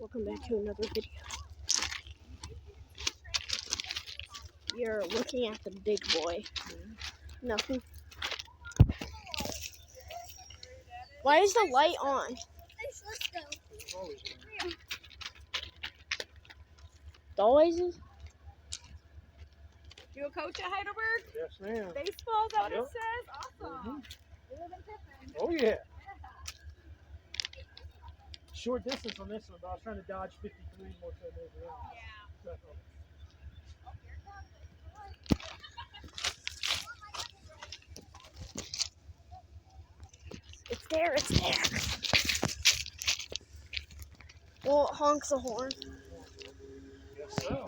Welcome back to another video. You're looking at the big boy. Nothing. Why is the light on? It always is? You a coach at Heidelberg? Yes, ma'am. Baseball, is that what Yep. it says? Awesome. You live in Pippin. Oh, yeah. Short distance on this one, but I was trying to dodge 53 more so move around. Yeah. It's there, it's there. Well, it honks the horn. Yes, so.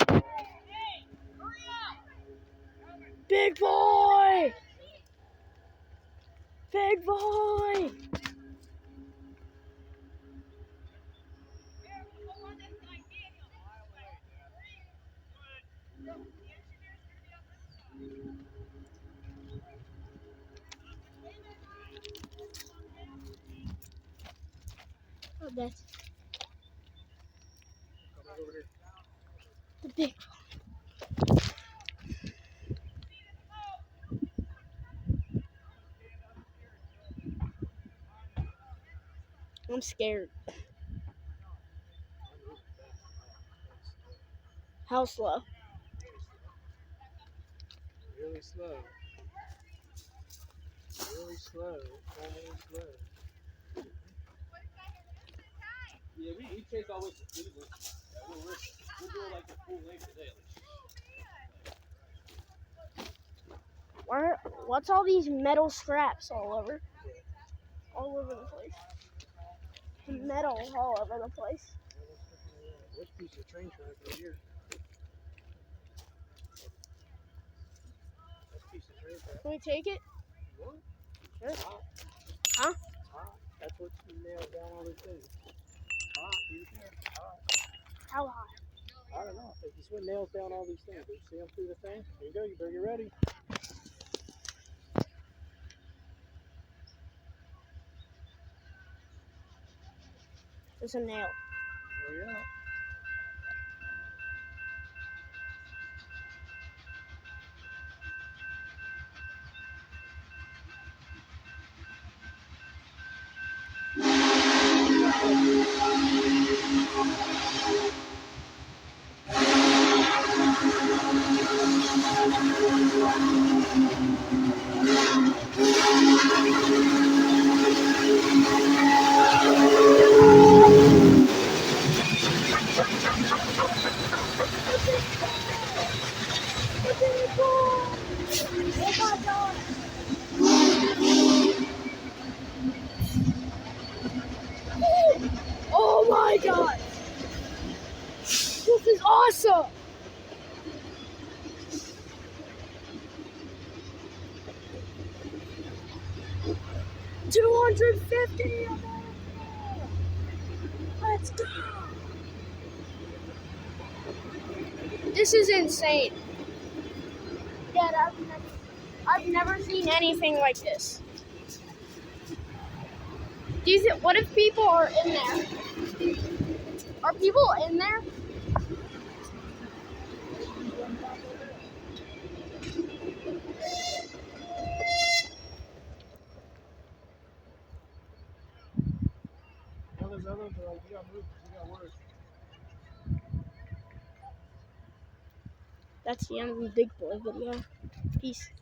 Big boy! Big boy! Oh, that's Come over here. the big boy. I'm scared. How slow? Really slow. Really slow. Really slow. Yeah, we chase always. We'll do like the full length today. What's all these metal scraps all over? All over the place. Metal all over the place. Which piece of train track right here? This piece of train track. Can we take it? What? Sure. It's hot. Huh? It's hot. That's what nails down all these things. Hot. You can. Hot. How high? I don't know. It's what nails down all these things. You see them through the thing? Here you go. You better get ready. There's a nail. Hurry up. Oh my god! This is awesome! $250! Let's go! This is insane. Dad, I've never seen anything like this. What if people are in there? Are people in there? All those others are like, you gotta move because you got work. That's the end of the big boy video. Peace.